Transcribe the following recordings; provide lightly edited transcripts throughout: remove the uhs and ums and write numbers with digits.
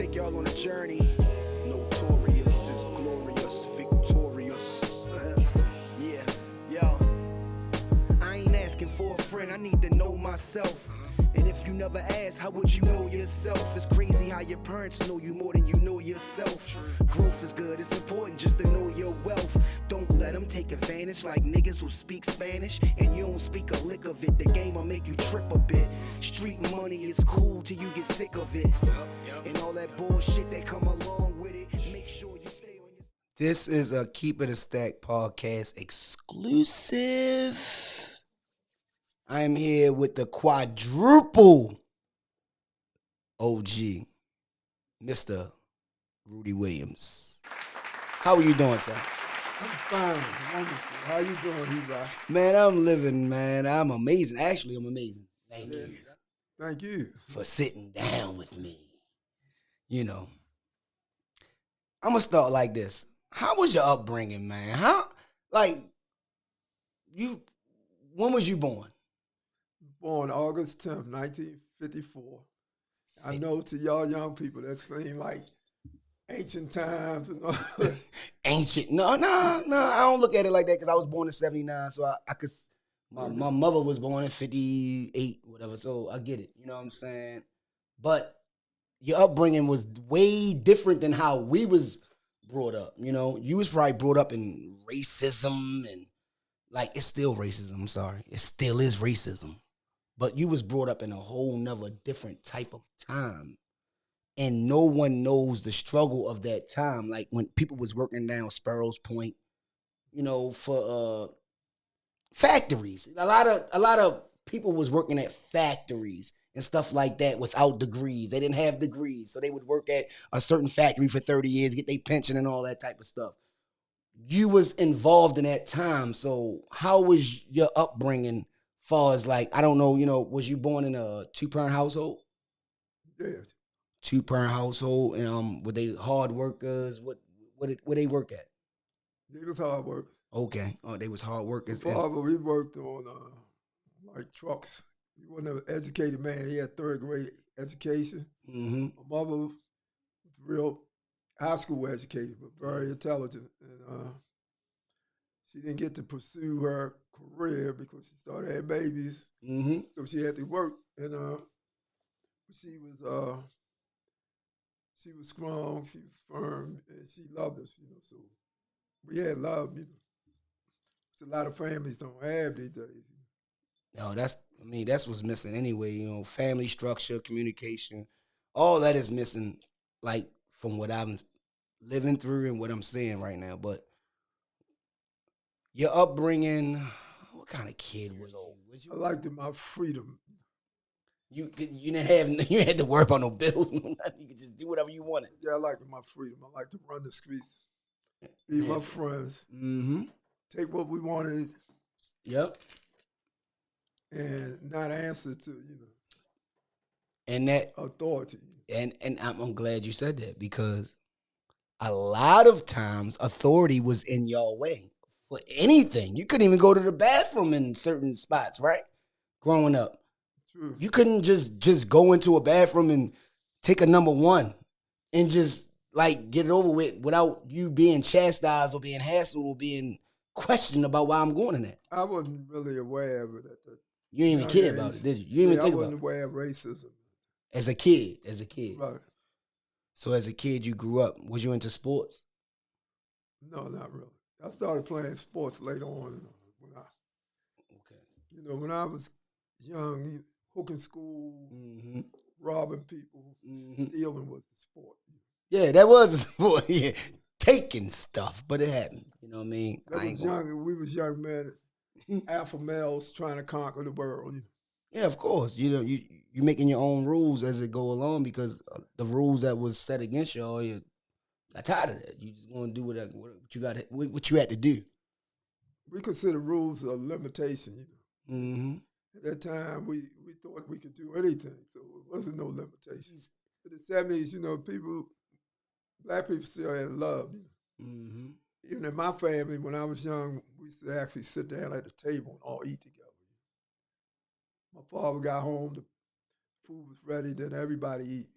Take y'all on a journey. Notorious is glorious, victorious. Yeah, yo. I ain't asking for a friend, I need to know myself. And if you never ask, how would you know yourself? It's crazy how your parents know you more than you know yourself. Growth is good, it's important just to know your wealth. Don't let them take advantage like niggas who speak Spanish and you don't speak a lick of it. The game will make you trip a bit. Street money is cool till you get sick of it. And all that bullshit that come along with it. Make sure you stay on your... This is a Keep It a Stack podcast exclusive. I am here with the quadruple OG, Mr. Rudy Williams. How are you doing, sir? I'm fine. Wonderful. How you doing, Eli? Man, I'm living, man. I'm amazing. Actually, I'm amazing. Thank you. Thank you. For sitting down with me. You know, I'm going to start like this. How was your upbringing, man? When was you born? Born August 10th, 1954. I know to y'all young people that seem like ancient times. You know? Ancient? No, I don't look at it like that because I was born in 79, so I could. My mother was born in 58, whatever, so I get it. You know what I'm saying? But your upbringing was way different than how we was brought up. You know, you was probably brought up in racism and like it's still racism. I'm sorry, it still is racism. But you was brought up in a whole nother different type of time. And no one knows the struggle of that time. Like when people was working down Sparrows Point, you know, for factories. A lot of people was working at factories and stuff like that without degrees. They didn't have degrees. So they would work at a certain factory for 30 years, get their pension and all that type of stuff. You was involved in that time. So how was your upbringing? Far as like, I don't know, you know, was you born in a two-parent household? Yes. Two-parent household, and were they hard workers? Where they work at? They was hard work. Okay, oh, they was hard workers. Father, we worked on like trucks. He wasn't an educated man. He had third grade education. Mm-hmm. My mother was real high school educated, but very intelligent, and she didn't get to pursue her career because she started having babies. Mm-hmm. So she had to work, and she was strong, she was firm, and she loved us, you know. So we had love, you know. Which a lot of families don't have these days. No, that's what's missing anyway. You know, family structure, communication, all that is missing. Like from what I'm living through and what I'm seeing right now, but. Your upbringing, what kind of kid was you? I liked my freedom. You had to worry about no bills, no nothing. You could just do whatever you wanted. Yeah, I liked my freedom. I liked to run the streets, be my friends, take what we wanted. Yep. And not answer to, you know, and that authority. And I'm glad you said that because a lot of times authority was in your way. For anything. You couldn't even go to the bathroom in certain spots, right? Growing up. True. You couldn't just go into a bathroom and take a number one and just like get it over with without you being chastised or being hassled or being questioned about why I'm going in that. I wasn't really aware of it at the You didn't even care about it, did you? You didn't even think about it. I wasn't aware of racism. As a kid. Right. So as a kid you grew up. Was you into sports? No, not really. I started playing sports later on when I was young, hooking school, robbing people, stealing was the sport. Yeah, that was a sport. Yeah, taking stuff, but it happened. You know what I mean? We was young men, alpha males trying to conquer the world. You know? Yeah, of course. You know, you making your own rules as it go along because the rules that was set against y'all, you got tired of that. You just want to do what you had to do. We consider rules a limitation. You know? Mm-hmm. At that time, we thought we could do anything, so it wasn't no limitations. In the 70s, you know, black people still had love. You know? Mm-hmm. Even in my family, when I was young, we used to actually sit down at the table and all eat together. My father got home, the food was ready, then everybody eat.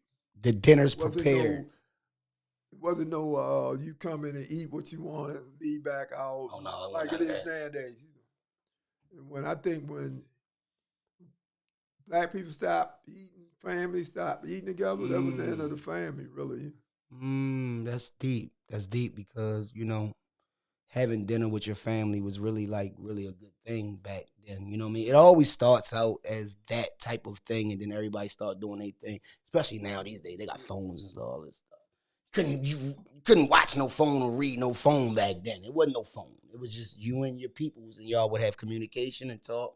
The dinner's Wasn't prepared. it wasn't no you come in and eat what you want and leave back out Oh no, it like wasn't it none of is that. nowadays. And when black people stop eating, families stop eating together, that was the end of the family, really. That's deep. That's deep because having dinner with your family was really like really a good thing back then. You know what I mean? It always starts out as that type of thing, and then everybody start doing their thing. Especially now these days, they got phones and all this stuff. You couldn't watch no phone or read no phone back then. It wasn't no phone. It was just you and your peoples, and y'all would have communication and talk.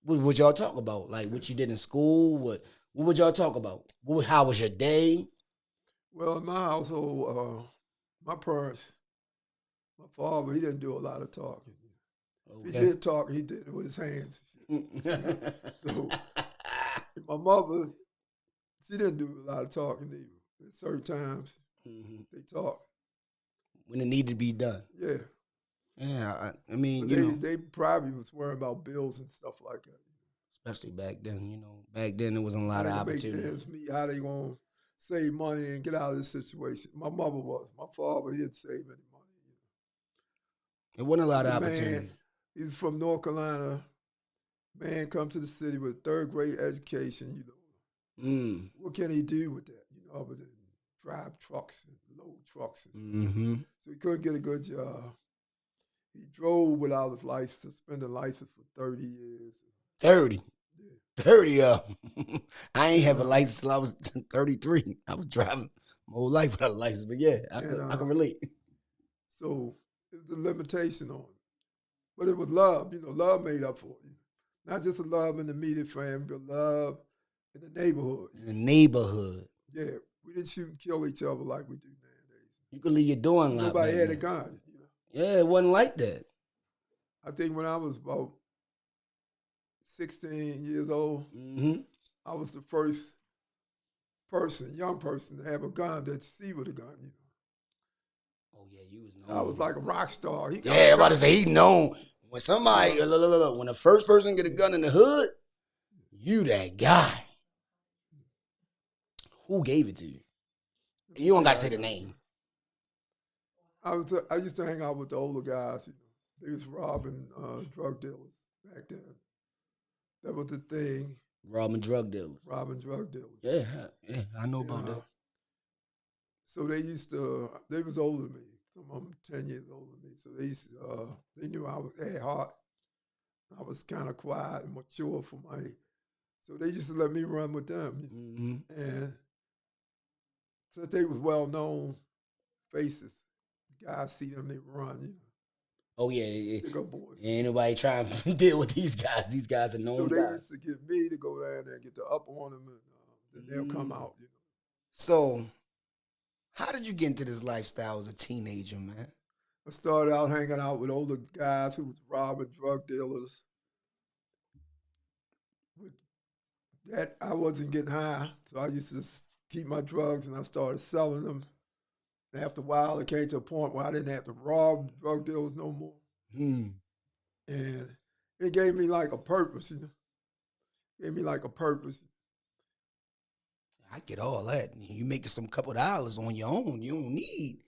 What would y'all talk about? Like what you did in school? What would y'all talk about? How was your day? Well, in my household, my parents, my father, he didn't do a lot of talking. If he Okay. did talk, he did it with his hands. So my mother, she didn't do a lot of talking either. At certain times, they talk. When it needed to be done. Yeah. Yeah, I mean, But they probably was worrying about bills and stuff like that. especially back then, back then there wasn't a How lot of they can make opportunity. ends meet, how they going to save money and get out of this situation. My mother was. My father, he didn't save any money. There wasn't a lot He's of a man, opportunities. he's from North Carolina. Man come to the city with third grade education, What can he do with that, other than drive trucks and load trucks and stuff. So he couldn't get a good job. He drove without his license, suspended license for 30 years. 30. Yeah. 30 I ain't have a And, license till I was 33. I was driving my whole life without a license, but yeah, I can relate. so it was a limitation on it. But it was love, love made up for it. Not just a love in the immediate family, but love in the neighborhood. In the neighborhood. Yeah, we didn't shoot and kill each other like we do nowadays. You could leave your door unlocked Nobody back had a then. gun. Yeah, it wasn't like that. I think when I was about 16 years old, I was the first young person, to have a gun that see with a gun. Oh yeah, you was known. I was like a rock star. He got Yeah, a I'm about to gun. say he known. When somebody look, when the first person get a gun in the hood, you that guy. Who gave it to you? You don't gotta say the name. I used to hang out with the older guys. They was robbing drug dealers back then. That was the thing. Robbing drug dealers. Robbing drug dealers. Yeah, I know about that. So they was older than me. Some of them 10 years older than me. So they knew I had heart. I was kind of quiet and mature for my age. So they used to let me run with them. And since they was well known faces, guys see them, they run. Oh yeah, Stick up boys. Ain't nobody trying to deal with these guys. These guys are known So they guys. used to get me to go down there and get the up on them, and then they'll come out. So, how did you get into this lifestyle as a teenager, man? I started out hanging out with older guys who was robbing drug dealers. With that, I wasn't getting high, so I used to keep my drugs, and I started selling them. After a while, it came to a point where I didn't have to rob drug dealers no more. And it gave me like a purpose, Gave me like a purpose. I get all that. You making some couple dollars on your own. You don't need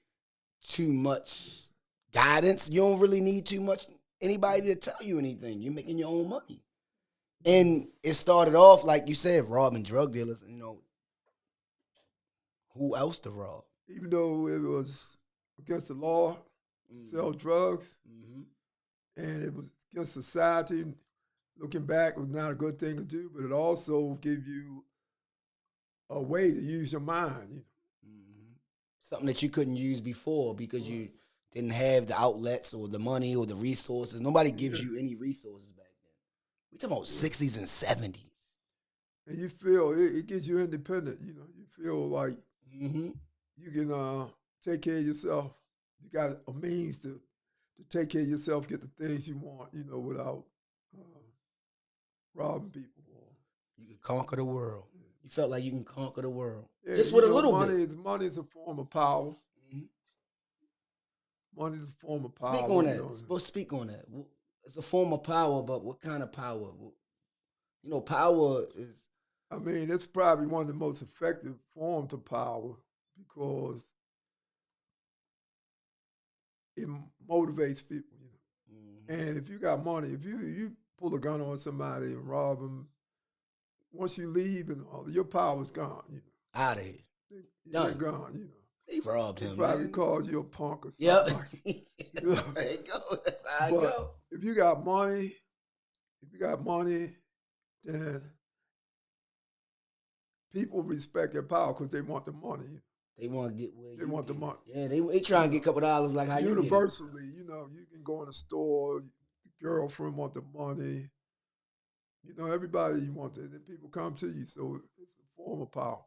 too much guidance. You don't really need too much anybody to tell you anything. You're making your own money. And it started off, like you said, robbing drug dealers. Who else to rob? Even though it was against the law to sell drugs, and it was against society, looking back, it was not a good thing to do, but it also gave you a way to use your mind. Something that you couldn't use before because you didn't have the outlets or the money or the resources. Nobody gives you any resources back then. We talking about 60s and 70s. And you feel, it gets you independent, You feel like you can take care of yourself. You got a means to take care of yourself, get the things you want, without robbing people. You could conquer the world. You felt like you can conquer the world. Yeah, just with a little bit. Money is a form of power. Money is a form of power. Speak on that. Speak on that. It's a form of power, but what kind of power? Power is... I mean, it's probably one of the most effective forms of power because it motivates people. And if you got money, if you pull a gun on somebody and rob them, once you leave and all, your power's gone. Out of here. They're gone. They robbed They him. probably Man. called you a punk or something. Yep. Like, That's how it go. That's how it go. If you got money, then people respect your power because they want the money. They want to get where they want the money. Yeah, they try and get a couple dollars like how universally, you can go in a store, the girlfriend want the money. Everybody want it. And people come to you, so it's a form of power.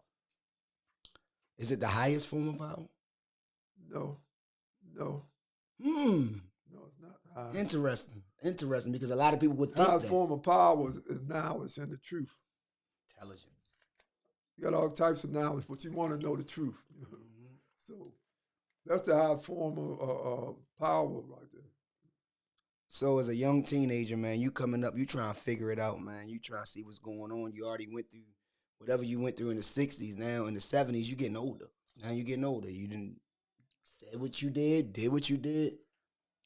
Is it the highest form of power? No. No, it's not high. Interesting, because a lot of people would think highest form of power is knowledge and the truth. Intelligence. You got all types of knowledge, but you want to know the truth. So that's the highest form of power right there. So as a young teenager, man, you coming up, you trying to figure it out, man. You trying to see what's going on. You already went through whatever you went through in the 60s. Now in the 70s, you getting older. Now you getting older. You didn't say what you did what you did.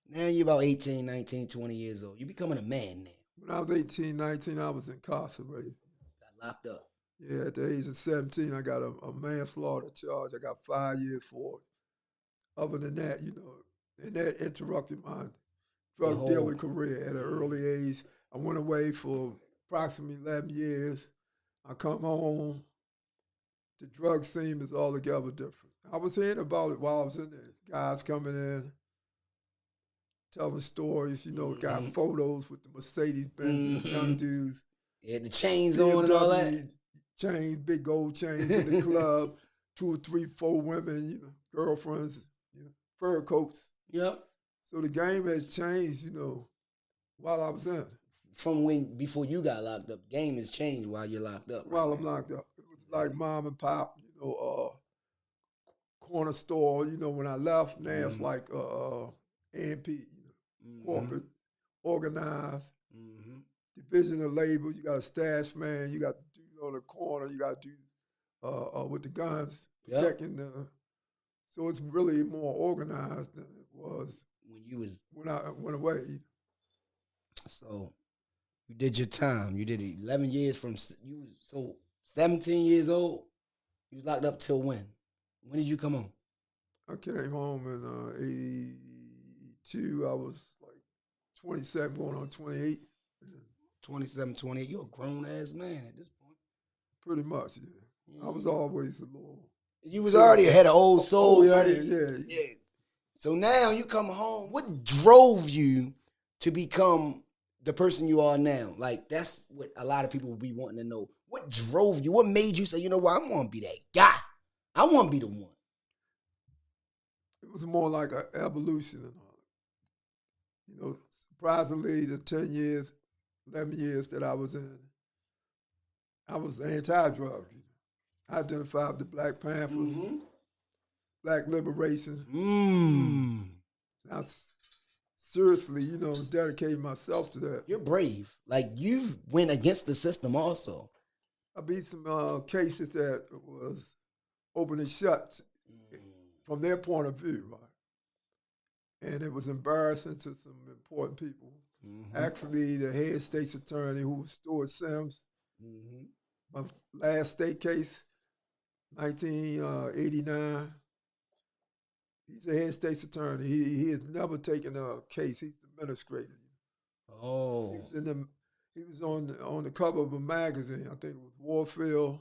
Now you're about 18, 19, 20 years old. You're becoming a man now. When I was 18, 19, I was incarcerated. Got locked up. Yeah, at the age of 17, I got a manslaughter charge. I got 5 years for it. Other than that, and that interrupted my drug dealing career at an early age. I went away for approximately 11 years. I come home. The drug scene is altogether different. I was hearing about it while I was in there. Guys coming in, telling stories, got photos with the Mercedes Benz, young dudes. Yeah, the chains on and all that. Chains, big gold chains in the club, 2 or 3, 4 women, girlfriends, fur coats. Yep. So the game has changed, while I was in. From before you got locked up, the game has changed while you're locked up. While I'm locked up. It was like mom and pop, corner store, when I left, now it's like A&P, corporate, organized, division of labor. You got a stash man, you got the dude on the corner, you got dude with the guns protecting so it's really more organized than it was when I went away. So you did your time. You did 11 years from you was 17 years old. You was locked up till when? When did you come home? I came home in 82. I was like 27, going on 28. 27, 28. You're a grown ass man at this point. Pretty much, yeah. I was always a little. You was already had an old soul. Yeah. So now you come home. What drove you to become the person you are now? Like, that's what a lot of people will be wanting to know. What drove you? What made you say, you know what, I want to be that guy. I want to be the one. It was more like an evolution. Surprisingly, the 10 years, 11 years that I was in, I was anti-drug. I identified with the Black Panthers, Black Liberation. I seriously, dedicated myself to that. You're brave. Like, you've went against the system also. I beat some cases that was open and shut from their point of view, right? And it was embarrassing to some important people. Actually, the head state's attorney, who was Stuart Sims, my last state case, 1989. He's a head state's attorney. He has never taken a case. He's the administrator. Oh. He was on the cover of a magazine. I think it was Warfield.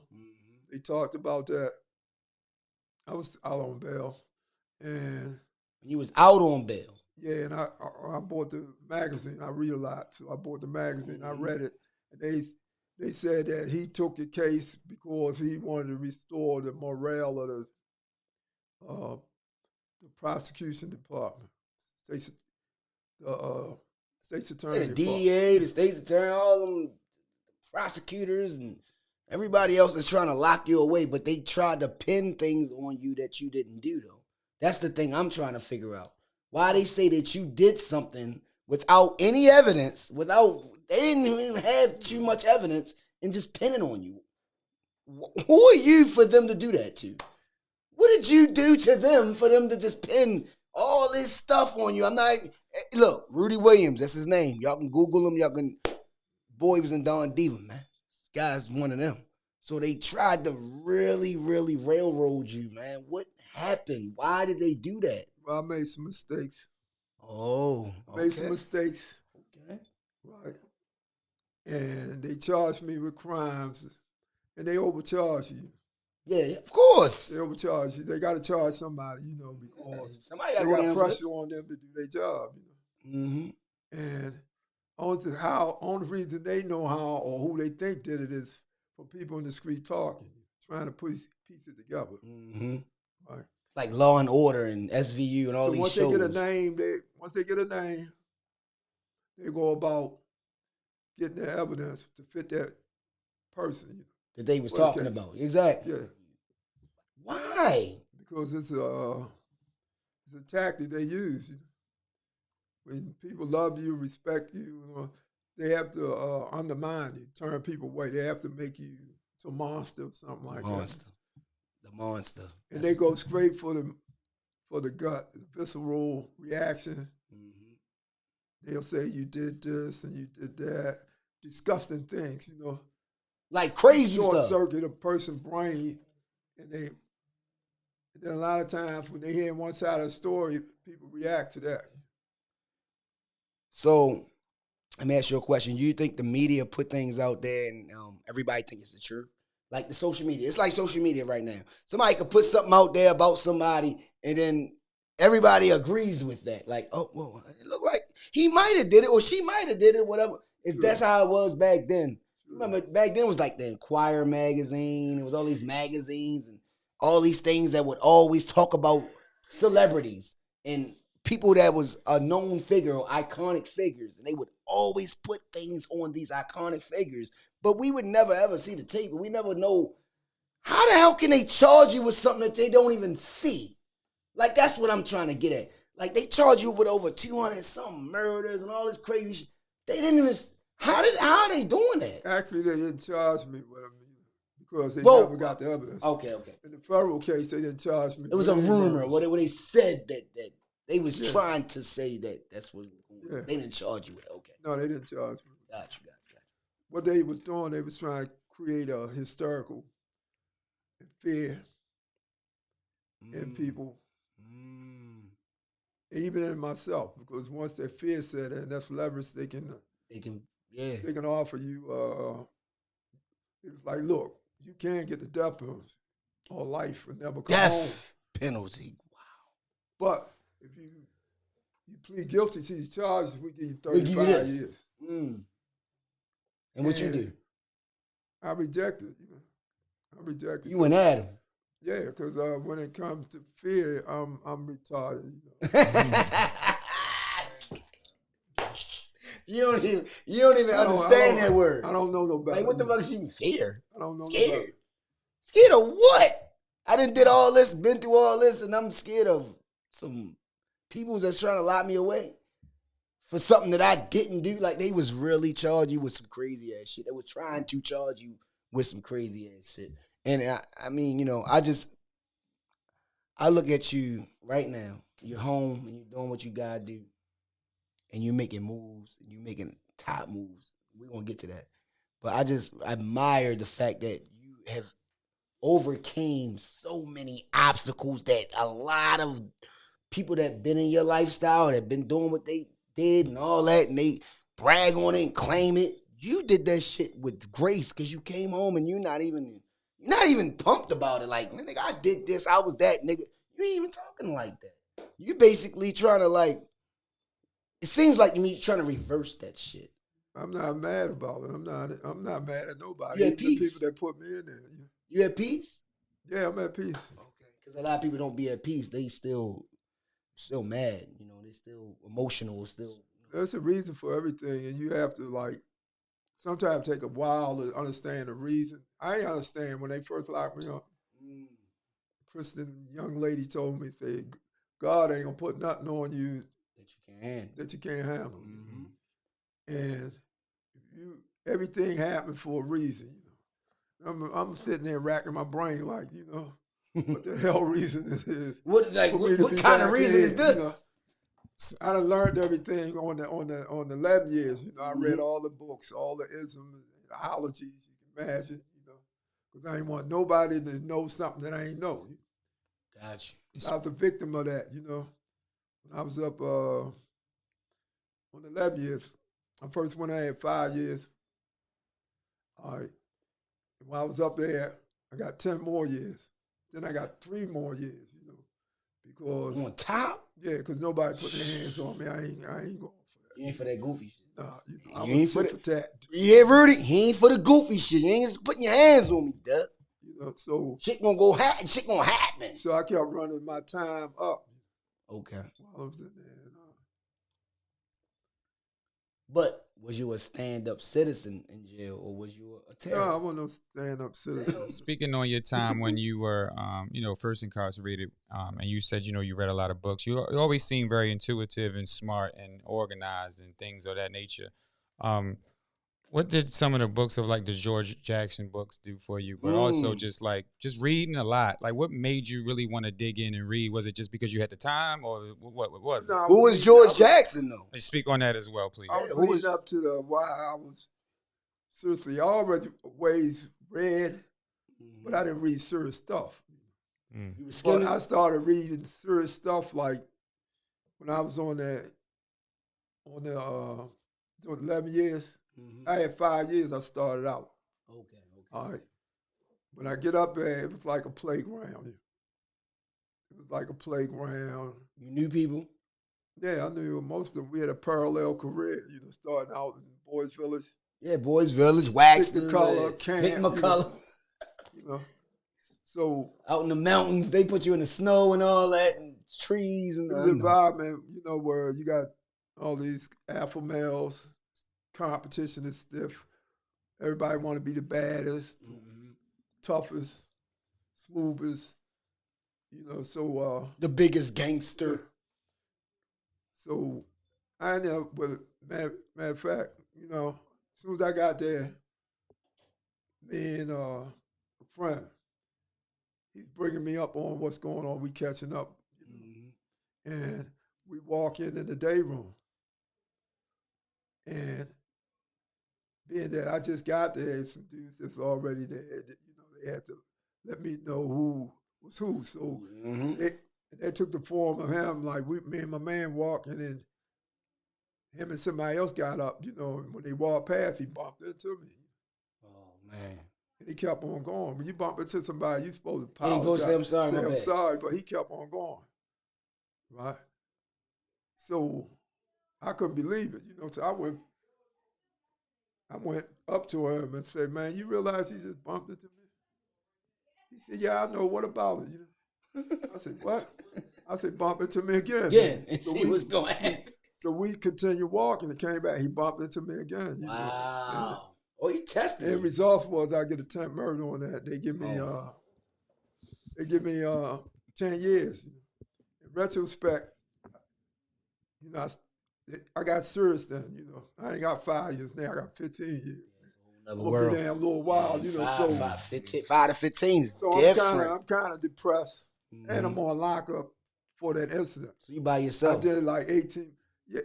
They talked about that. I was out on bail, and you was out on bail. Yeah, and I bought the magazine. I read a lot, so I bought the magazine. I read it, and they said that he took the case because he wanted to restore the morale of the prosecution department, state's attorney, the DEA, the state's attorney, all them prosecutors and everybody else is trying to lock you away, but they tried to pin things on you that you didn't do, though. That's the thing I'm trying to figure out. Why they say that you did something without any evidence, they didn't even have too much evidence, and just pinning on you. Who are you for them to do that to? What did you do to them for them to just pin all this stuff on you? I'm not. Look, Rudy Williams, that's his name. Y'all can Google him. Y'all can. Boy, he was in Don Diva, man. This guy's one of them. So they tried to really, really railroad you, man. What happened? Why did they do that? Well, I made some mistakes. Oh, okay. Made some mistakes. Okay. Right. And they charged me with crimes, and they overcharge you. Yeah, of course. They overcharge you. They got to charge somebody, because somebody they got got pressure on them to do their job. Mm-hmm. And only reason they know how or who they think did it is for people in the street talking, trying to piece it together. Mm-hmm. Right. Like Law and Order and SVU and all these shows. Once they get a name, they go about getting the evidence to fit that person that they was talking about. Exactly. Yeah. Why? Because it's a tactic they use. When people love you, respect you, they have to undermine you, turn people away. They have to make you to a monster or something like that. The monster. And they go straight for the gut, the visceral reaction. Mm-hmm. They'll say you did this and you did that. Disgusting things, Like crazy short stuff. Circuit a person's brain, and then a lot of times when they hear one side of the story, people react to that. So, let me ask you a question. Do you think the media put things out there and everybody think it's the truth? Like the social media. It's like social media right now. Somebody could put something out there about somebody and then everybody agrees with that. Like, oh, well, it looked like he might have did it or she might have did it, whatever. If that's how it was back then. Remember, back then it was like the Enquirer magazine. It was all these magazines and all these things that would always talk about celebrities and people that was a known figure or iconic figures. And they would always put things on these iconic figures. But we would never, ever see the tape. We never know. How the hell can they charge you with something that they don't even see? Like, that's what I'm trying to get at. Like, they charge you with over 200 some murders and all this crazy shit. They didn't even... How are they doing that? Actually, they didn't charge me with them because they never got the evidence. Okay. In the federal case, they didn't charge me. It was a rumor where they said that they was trying to say that that's what they didn't charge you with it. Okay. No, they didn't charge me. Got you. What they was doing, they was trying to create a hysterical fear in people, even in myself, because once that fear set in, that's leverage they can offer you. It was like, look, you can't get the death penalty or life and never come home. Death penalty. Wow. But if you plead guilty to these charges, we give you 35 years. And what you do? I rejected. You went at him. Yeah, because when it comes to fear, I'm retarded. You don't even understand that word. I don't know no better. Like, what the fuck is you fear? I don't know. Scared. Scared of what? I done did all this, been through all this, and I'm scared of some people that's trying to lock me away for something that I didn't do. Like, they was really charging you with some crazy ass shit. They were trying to charge you with some crazy ass shit. And I mean, I look at you right now. You're home and you're doing what you gotta do. And you're making moves. And you're making top moves. We're gonna get to that. But I just admire the fact that you have overcame so many obstacles that a lot of people that been in your lifestyle, that been doing what they did and all that, and they brag on it and claim it. You did that shit with grace because you came home and you're not even pumped about it. Like, man, nigga, I did this, I was that, nigga. You ain't even talking like that. You basically trying to, like, it seems like you're trying to reverse that shit. I'm not mad about it. I'm not mad at nobody. You at peace? The people that put me in there. You at peace? Yeah, I'm at peace. Okay. Because a lot of people don't be at peace. They still mad. They still emotional. There's a reason for everything, and you have to, like, sometimes take a while to understand the reason. I ain't understand when they first locked me up. Christian young lady told me, God ain't gonna put nothing on you that you can't handle. And everything happened for a reason. I'm sitting there racking my brain like, what the hell reason this is. What kind of reason is this? I done learned everything on the 11 years. I read all the books, all the isms, ologies you can imagine. Because I ain't want nobody to know something that I ain't know. Gotcha. I was a victim of that. When I was up on 11 years, I first went I had 5 years. All right. And while I was up there, I got 10 more years. Then I got 3 more years, because on top. Yeah, because nobody put their hands on me. I ain't going for that. You ain't for that goofy shit. Nah, you ain't for that. You hear Rudy? He ain't for the goofy shit. You ain't just putting your hands on me, duh. So shit gonna go happen. Shit gonna happen. So I kept running my time up. Okay. While I was in there. But was you a stand-up citizen in jail, or was you a terrorist? No, I wasn't no stand-up citizen. Speaking on your time when you were, first incarcerated, and you said, you read a lot of books. You always seem very intuitive and smart and organized and things of that nature. What did some of the books of like the George Jackson books do for you? But also just reading a lot. Like, what made you really want to dig in and read? Was it just because you had the time, or what was it? Who was George Jackson, though? Speak on that as well, please. I was reading up to why I was seriously already ways read, but I didn't read serious stuff. But I started reading serious stuff like when I was on the 11 years. I had 5 years I started out. Okay. All right. When I get up there, it was like a playground. It was like a playground. You knew people? Yeah, I knew most of them. We had a parallel career, starting out in Boys Village. Yeah, Boys Village, Wax the color, camp. Pick McCullough. So out in the mountains, they put you in the snow and all that, and trees and the environment, where you got all these alpha males. Competition is stiff. Everybody want to be the baddest, toughest, smoothest. So the biggest gangster. So I ended up with matter of fact, as soon as I got there, me and a friend, he's bringing me up on what's going on. We catching up, and we walk in the day room, and being that I just got there, some dudes that's already there, they had to let me know who was who. So they took the form of him, like me and my man walking, and him and somebody else got up, and when they walked past, he bumped into me. Oh, man. And he kept on going. When you bump into somebody, you're supposed to apologize. He say, I'm sorry, I'm sorry, but he kept on going. Right? So I couldn't believe it, so I went up to him and said, man, you realize he just bumped into me? He said, yeah, I know. What about it? I said, what? I said, bump into me again. Yeah, and so see what's going on. So we continued walking and came back. He bumped into me again. Wow. Oh, he tested me. And results was I get a 10 murder on that. They give me 10 years. In retrospect, I got serious then, I ain't got 5 years now. I got 15 years. I'm gonna be there a little while, 5 to 15 is so different. I'm kind of depressed, and I'm on lockup for that incident. So you by yourself? I did like 18. Yeah,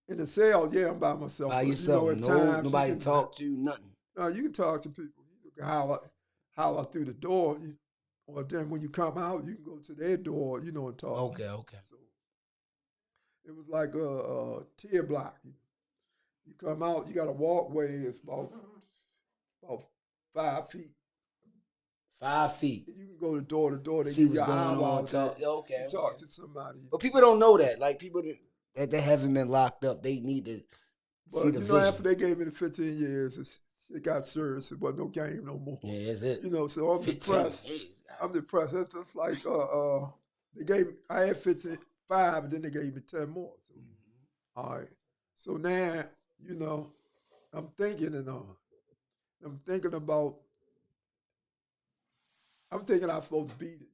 in the cell. Yeah, I'm by myself. By yourself. Nobody talk to, nothing. No, you can talk to people. You can holler through the door, or then when you come out, you can go to their door, and talk. Okay. So, it was like a tier block. You come out, you got a walkway. It's about 5 feet. 5 feet. You can go door to door. They see give what's you going on. Talk to somebody. But people don't know that. Like people that they haven't been locked up, they need to see the vision. After they gave me the 15 years, it got serious. It wasn't no game no more. Yeah, that's it. So I'm depressed. I'm depressed. It's just like I had 5, and then they gave me 10 more. So, all right. So now, I'm thinking I'm thinking I'm supposed to beat it,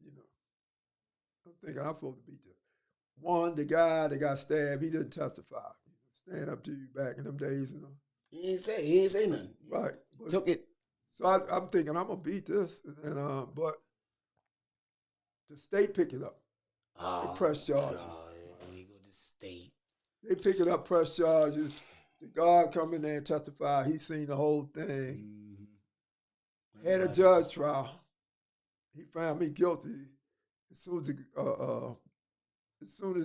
I'm thinking I'm supposed to beat it. One, the guy that got stabbed, he didn't testify. Stand up to you back in them days, He didn't say nothing. Right. Took it. So I'm thinking I'm gonna beat this, and but the state pick it up. They press charges. God, we go to state. They pick it up, press charges. The guard come in there and testify. He seen the whole thing. Had a judge trial. He found me guilty as soon as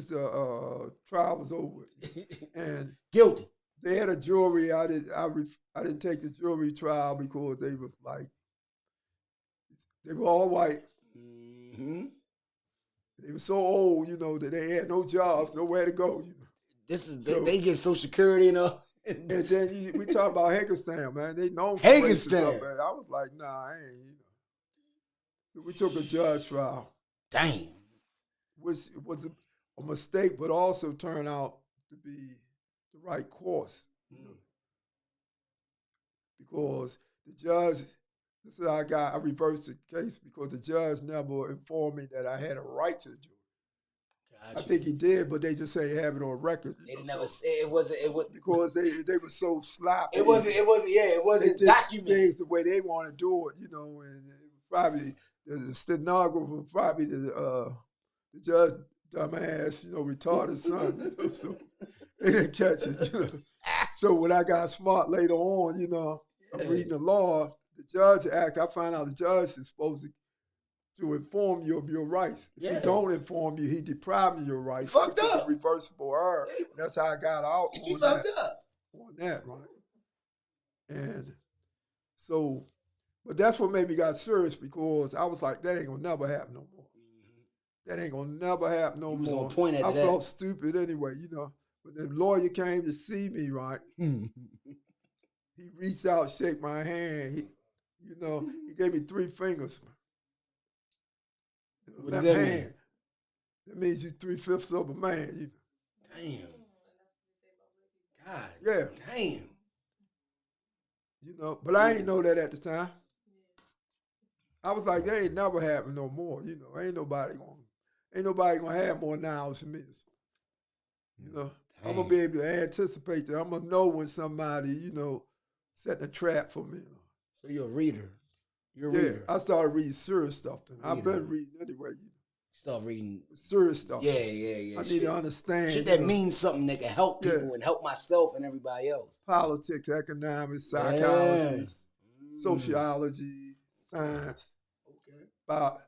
the trial was over. And guilty. They had a jury. I didn't take the jury trial because they were they were all white. Mm-hmm. They were so old, that they had no jobs, nowhere to go. This is they get Social Security, And then we talk about Hagerstown, man. They known for Hagerstown. Man. I was like, nah, I ain't. So we took a judge trial. Damn. Which was a mistake, but also turned out to be the right course. Because the judge, this is how I reversed the case because the judge never informed me that I had a right to the jury. Gotcha. I think he did, but they just say have it on record. They never say it wasn't. It was because they were so sloppy. It wasn't documented things the way they want to do it, and probably the stenographer, probably the judge dumbass, retarded son, so they didn't catch it, So when I got smart later on, I'm reading the law, the Judge Act, I found out the judge is supposed to inform you of your rights. If he don't inform you, he deprived you of your rights. Fucked which up. Is a reversible error. That's how I got out he fucked up. On that, right? And so, but that's what made me got serious because I was like, that ain't gonna never happen no more. That ain't gonna never happen no more. On point after I felt stupid anyway, But the lawyer came to see me, right? He reached out, shake my hand. He gave me 3 fingers. What did that mean? That means you 3/5 of a man. Damn. God. Yeah. Damn. But I ain't know that at the time. I was like, that ain't never happened no more. Ain't nobody gonna have more knowledge than me. I'm gonna be able to anticipate that. I'm gonna know when somebody, setting a trap for me. So you're a reader. You're a reader. I started reading serious stuff then. I've been reading anyway. Start reading serious stuff. Yeah. I need to understand. Shit that means something that can help people and help myself and everybody else. Politics, economics, psychology, sociology, science. Okay. About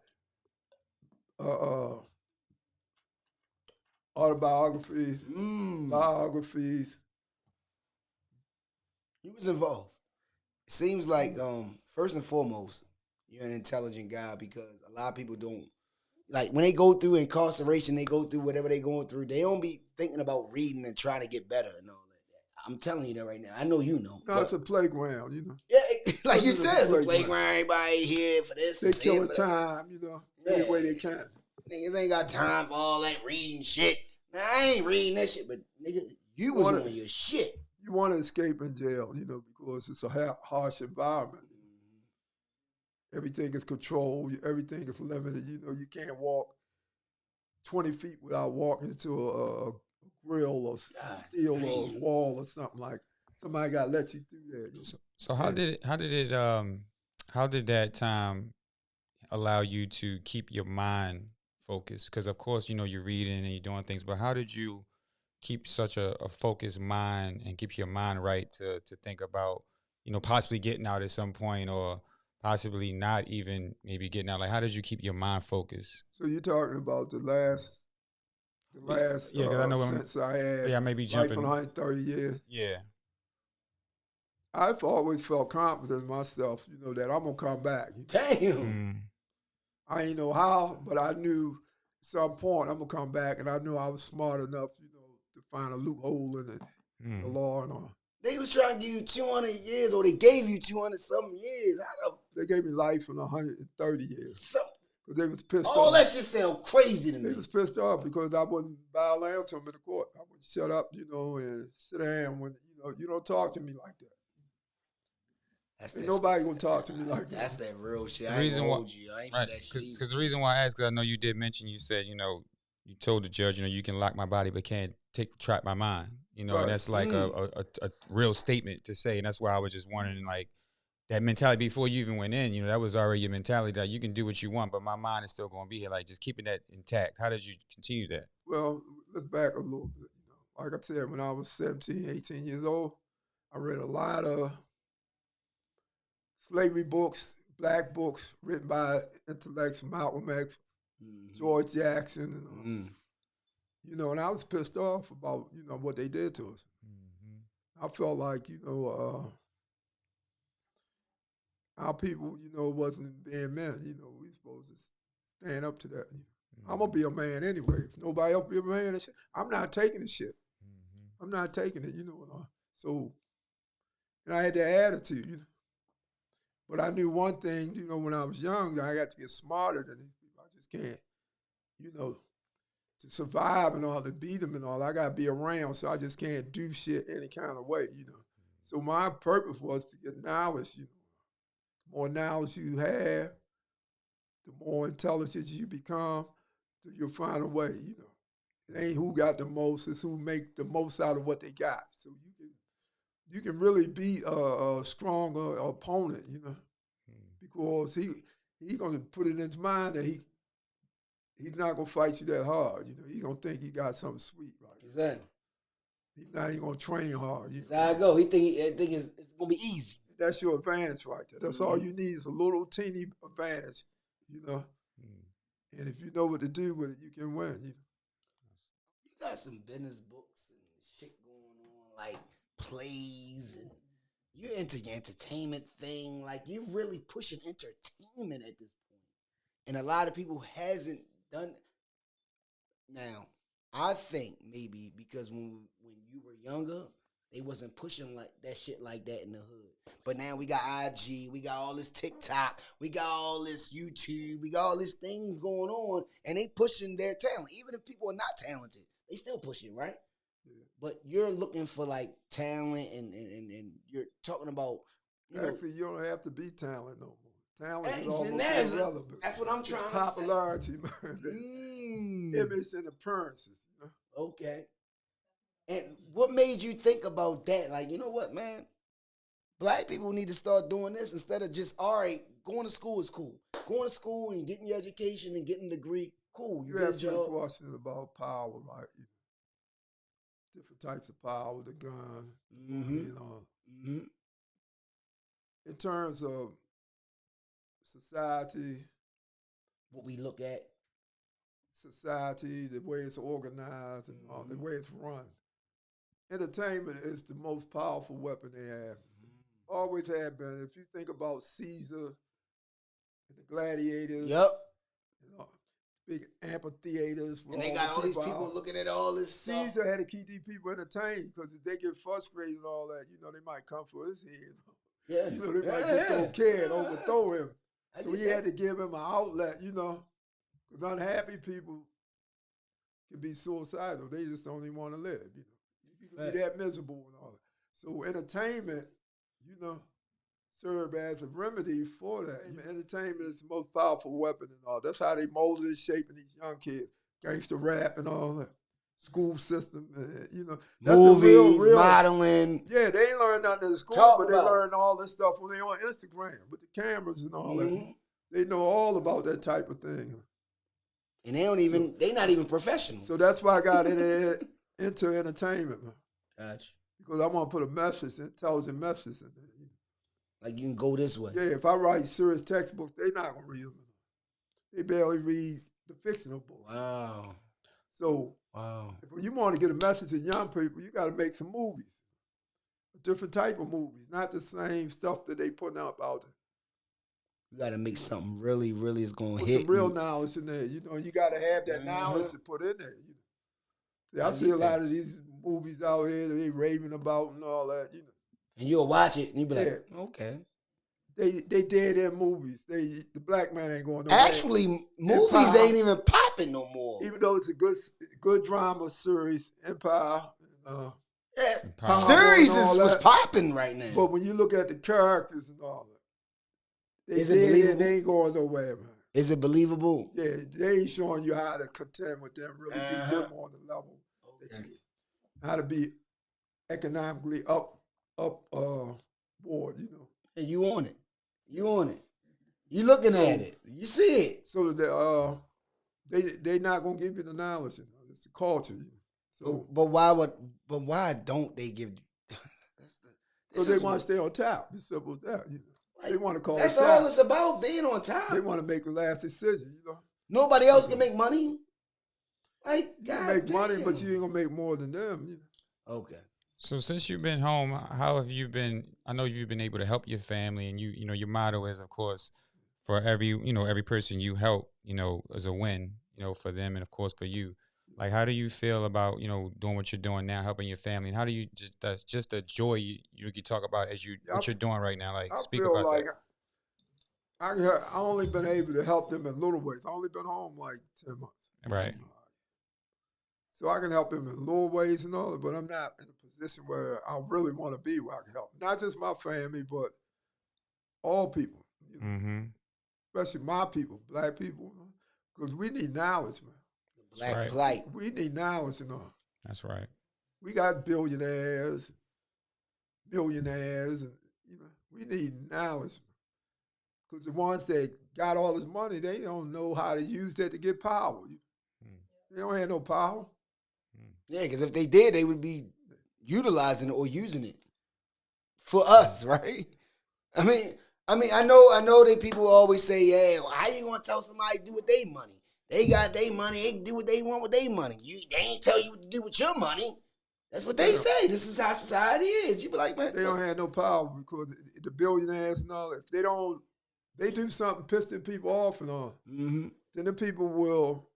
autobiographies, biographies. You was involved. It seems like, first and foremost, you're an intelligent guy because a lot of people don't, like when they go through incarceration, they go through whatever they're going through, they don't be thinking about reading and trying to get better and all that. I'm telling you that right now. I know you know. No, it's a playground, Yeah, like you said, it's a playground. Everybody here for this. They killing time, any way they can. Niggas ain't got time for all that reading shit. Now, I ain't reading that shit, but nigga, you was on your shit. You want to escape in jail, because it's a harsh environment. Everything is controlled. Everything is limited. You can't walk 20 feet without walking into a grill or steel or a wall or something like. Somebody got to let you through there. So how did that time allow you to keep your mind focused? Because of course, you're reading and you're doing things, but how did you keep such a focused mind and keep your mind right to think about, possibly getting out at some point or possibly not even maybe getting out? Like, how did you keep your mind focused? So you're talking about the last because I know since I had I may be jumping 130 years. Yeah. I've always felt confident in myself, that I'm gonna come back. Damn. I ain't know how, but I knew at some point I'm gonna come back, and I knew I was smart enough, to find a loophole in the law and all. They was trying to give you 200 years, or they gave you 200-something years. They gave me life in 130 years. Because they was pissed off. All that shit sound crazy to me. They was pissed off because I wouldn't bow down to them in the court. I would shut up, and sit down when, you don't talk to me like that. Ain't nobody gonna talk to me like that. That's that real shit. I ain't gonna hold you. I ain't for that shit. Because the reason why I asked, because I know you did mention, you said, you told the judge, you can lock my body, but can't trap my mind. Right. And that's like a real statement to say. And that's why I was just wondering, like, that mentality before you even went in, you know, that was already your mentality that you can do what you want, but my mind is still going to be here. Like just keeping that intact. How did you continue that? Well, let's back a little bit. You know, like I said, when I was 17, 18 years old, I read a lot of slavery books, black books written by intellects, Malcolm X, George Jackson, and you know, and I was pissed off about, you know, what they did to us. I felt like, you know, our people, you know, wasn't being men. You know, we supposed to stand up to that. I'm gonna be a man anyway. If nobody else be a man, I'm not taking the shit. I'm not taking it, you know. So, and I had that attitude, you know. But I knew one thing, you know, when I was young, I got to get smarter than these people. I just can't, you know, to survive and all, to beat them and all, I got to be around, so I just can't do shit any kind of way, you know. So my purpose was to get knowledge, you know. The more knowledge you have, the more intelligent you become, you'll find a way, you know. It ain't who got the most, it's who make the most out of what they got. So you can really beat a stronger opponent, you know, because he gonna put it in his mind that he's not gonna fight you that hard, you know. He gonna think he got something sweet, right? Exactly. He's not even gonna train hard. That's how I go. He think it's gonna be easy. That's your advantage right there. That's all you need is a little teeny advantage, you know. And if you know what to do with it, you can win. You know? You got some business books and shit going on, like plays, and you're into your entertainment thing. Like you're really pushing entertainment at this point, and a lot of people hasn't done. Now, I think maybe because when you were younger, they wasn't pushing like that shit like that in the hood. But now we got IG, we got all this TikTok, we got all this YouTube, we got all these things going on, and they pushing their talent. Even if people are not talented, they still pushing, right? Yeah. But you're looking for like talent, and you're talking about, you know. Actually, you don't have to be talent no more. Talent is almost irrelevant. That's what I'm trying to say. Popularity, man. Image and appearances, you know? Okay. And what made you think about that? Like, you know what, man? Black people need to start doing this instead of just, all right, going to school is cool. Going to school and getting your education and getting a degree, cool. You asked me a question about power, right? Different types of power, the gun, you know. In terms of society, what we look at, society, the way it's organized, and the way it's run. Entertainment is the most powerful weapon they have. Always have been. If you think about Caesar and the gladiators, you know, big amphitheaters, and they got all these people looking at all this stuff. Caesar had to keep these people entertained because if they get frustrated and all that, you know, they might come for his head. Yeah, you know, they might just don't care and overthrow him. So he had to give him an outlet, you know, because unhappy people can be suicidal. They just don't even want to live, you know. You can be that miserable and all that. So entertainment, you know, serve as a remedy for that. Entertainment is the most powerful weapon and all. That's how they molded and shaping these young kids. Gangster rap and all that. School system, you know. That's movies, real modeling. Yeah, they ain't learn nothing in school, but they learn all this stuff when they on Instagram with the cameras and all that. They know all about that type of thing. And they not even professional. So that's why I got into entertainment, man. Gotcha. Because I want to put a message, intelligent message in there. Like you can go this way. Yeah, if I write serious textbooks, they're not going to read them. They barely read the fictional books. Wow. So if you want to get a message to young people, you got to make some movies. A different type of movies, not the same stuff that they putting out there. You got to make something really, really is going to hit. Some real knowledge in there. You know, you got to have that knowledge to put in there. You know? Yeah, I see a lot of these movies out here that they raving about and all that, you know. And you'll watch it and you'll be like, okay. They dead in movies. The black man ain't going nowhere. Actually, movies ain't even popping no more. Even though it's a good drama series, Empire. Series was popping right now. But when you look at the characters and all that, is it believable? They ain't going nowhere, man. Is it believable? Yeah, they ain't showing you how to contend with them, really beat them on the level. How to be economically up board, you know. And you on it. You on it. You looking at it. You see it. So they not gonna give you the knowledge. It's the culture. So, but why don't they give? Because they want to stay on top. It's simple as that. Like, they want to call. That's all it's about, being on top. They want to make the last decision. Nobody else can make money. Like, you can make money, but you ain't gonna make more than them. Okay. So since you've been home, how have you been? I know you've been able to help your family, and you know your motto is, of course, for every person you help, is a win, for them and of course for you. Like, how do you feel about doing what you're doing now, helping your family, and how do you just the joy you talk about as what you're doing right now? Like, speak about that. I only been able to help them in little ways. I only been home like 10 months. Right. So I can help them in little ways and all, but I'm not in a position where I really want to be where I can help. Not just my family, but all people. Especially my people, black people, because we need knowledge, man. Black plight. We need knowledge and all. That's right. We got billionaires, millionaires, and we need knowledge. Because the ones that got all this money, they don't know how to use that to get power. They don't have no power. Yeah, because if they did, they would be utilizing it or using it for us, right? I mean, I know that people always say, "Yeah, well, how you gonna tell somebody to do with their money? They got their money. They can do what they want with their money. They ain't tell you what to do with your money." That's what they say. This is how society is. You be like, man, they don't have no power because the billionaires and all. If they do something pissing people off and all. Then the people will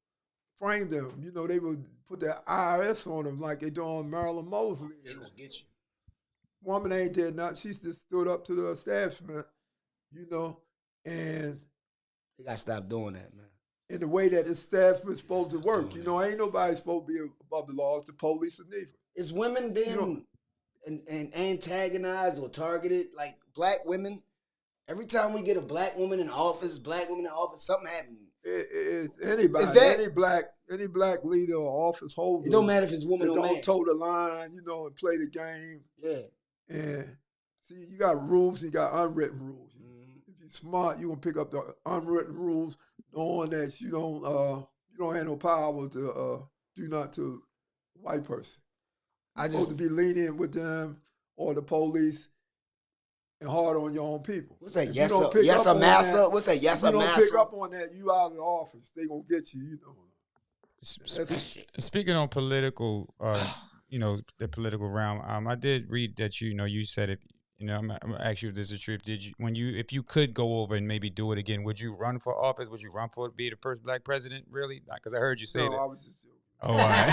frame them. They will put their IRS on them like they do on Marilyn Mosley. They gonna get you. Woman ain't did nothing. She just stood up to the establishment, and they gotta stop doing that, man. In the way that the establishment's supposed to work. Ain't nobody supposed to be above the laws. The police are neither. Is women being antagonized or targeted like black women? Every time we get a black woman in office, something happens. It's anybody, any black leader or office holder. It don't matter if it's woman or man. Don't toe the line, and play the game. Yeah. And see, you got rules, you got unwritten rules. If you're smart, you're gonna pick up the unwritten rules, knowing that you don't have no power to do not to a white person. You're supposed to be lenient with them or the police. And hard on your own people. What's that? Yes, massa. What's that? Yes, massa. You don't pick up on that. You out of the office. They gonna get you. Speaking on political, the political realm. I did read that you said if I'm gonna ask you if this is true. If you could go over and maybe do it again, would you run for office? Would you run for be the first black president? Really? Because I heard you say that. I was just joking. Oh, all right.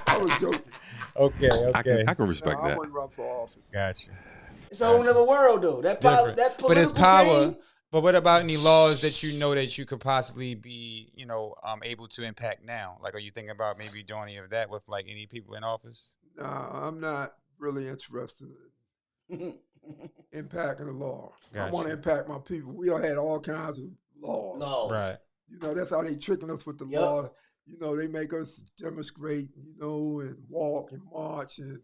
I was joking. Okay. I can respect that. I wouldn't run for office. Gotcha. It's a whole other world, though. That power, that political but it's power. Game. But what about any laws that that you could possibly be, able to impact now? Like, are you thinking about maybe doing any of that with like any people in office? No, I'm not really interested in impacting the law. Gotcha. I want to impact my people. We all had all kinds of laws. Right. That's how they tricking us with the law. They make us demonstrate, and walk and march and.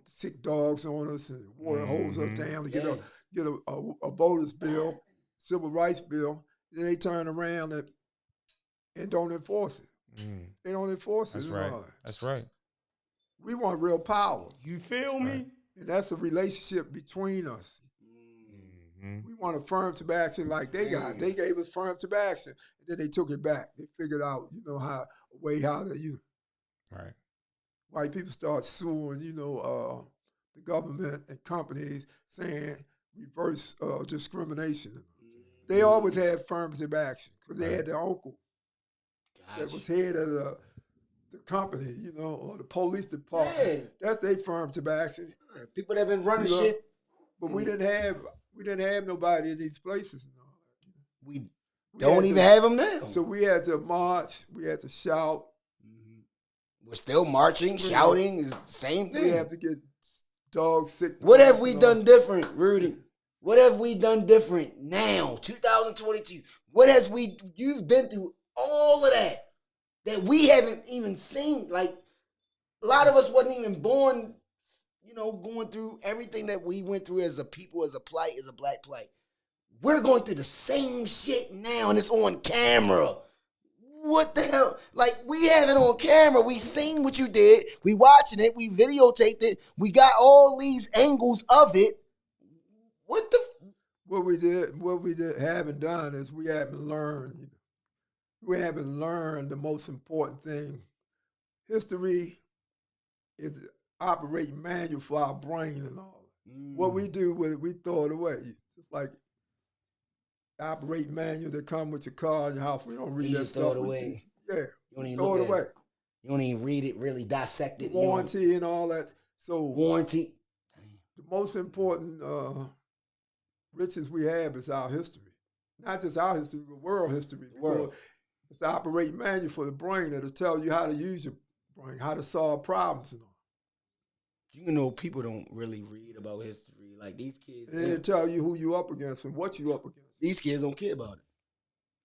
Sick dogs on us and water hose us down to get a voters bill, civil rights bill. Then they turn around and don't enforce it. They don't enforce it. That's right. We want real power. You feel me? And that's a relationship between us. We want affirmative action like they got. They gave us affirmative action, and then they took it back. They figured out, how to use. Right. White people start suing, the government and companies saying reverse discrimination. They always had affirmative action because they had their uncle that was head of the company, or the police department. Yeah. That's their affirmative action. People that have been running shit. But we didn't have nobody in these places. We don't even have them now. So we had to march. We had to shout. We're still marching, shouting, is the same thing. We have to get dogs sick. What have we done different, Rudy? What have we done different now, 2022? You've been through all of that we haven't even seen. Like, a lot of us wasn't even born you know, going through everything that we went through as a people, as a plight, as a black plight. We're going through the same shit now, and it's on camera. What the hell? Like, we have it on camera. We seen what you did. We watching it. We videotaped it. We got all these angles of it. What the? What we haven't done is we haven't learned. We haven't learned the most important thing. History is an operating manual for our brain and all. What we do with it, we throw it away. Just like the operating manual that come with your car in your house. We don't read that stuff. Throw it away. Yeah, you don't even throw it away. You don't even read it, really dissect it. Warranty and all that. So warranty. The most important riches we have is our history. Not just our history, but world history. It's the operating manual for the brain that'll tell you how to use your brain, how to solve problems and all. You know, people don't really read about history. Like these kids. It'll tell you who you up against and what you up against. These kids don't care about it.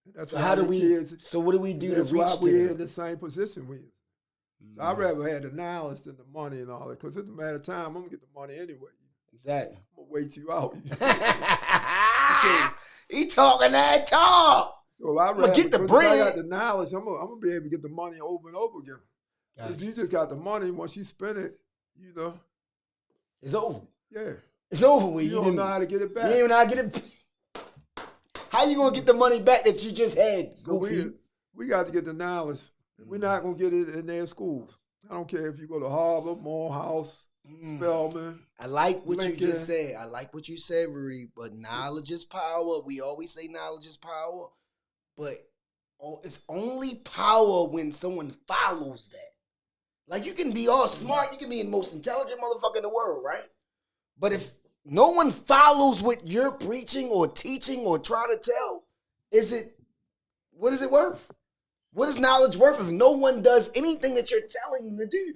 And that's so how do we? Kids, so what do we do to reach? That's why we're in the same position we in. So I'd rather have the knowledge than the money and all that, because it's a matter of time. I'm gonna get the money anyway. Exactly. I'm gonna wait you out. He talking that talk. So I rather get the bread. If I got the knowledge, I'm gonna be able to get the money over and over again. Gotcha. If you just got the money, once you spend it, you know, it's over. Yeah, it's over with. You don't know how to get it back. You don't even know how to get it. How you gonna get the money back that you just had? So we got to get the knowledge. We're not gonna get it in their schools. I don't care if you go to Harvard, Morehouse, Spelman. I like what Lincoln. You just said. I like what you said, Rudy. But knowledge is power. We always say knowledge is power, but it's only power when someone follows that. Like, you can be all smart, you can be the most intelligent motherfucker in the world, right? But if no one follows what you're preaching or teaching or trying to tell, what is it worth? What is knowledge worth if no one does anything that you're telling them to do?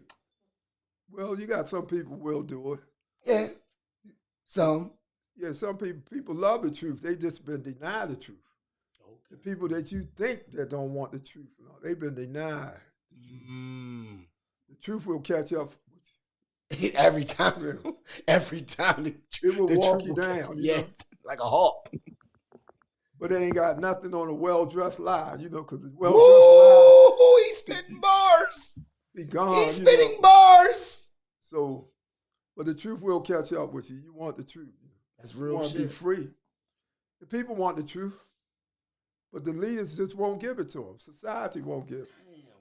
Well, you got some people will do it. Yeah. Some. Yeah, some people love the truth. They just been denied the truth. Okay. The people that you think that don't want the truth, they've been denied the truth. The truth will catch up with you. Every time. Every time. It will walk you down. Yes, like a hawk. But they ain't got nothing on a well-dressed lie, because it's well-dressed lie. Ooh, he's spitting bars. He gone. He's spitting bars. So, but the truth will catch up with you. You want the truth. That's real shit. You want to be free. The people want the truth, but the leaders just won't give it to them. Society won't give it.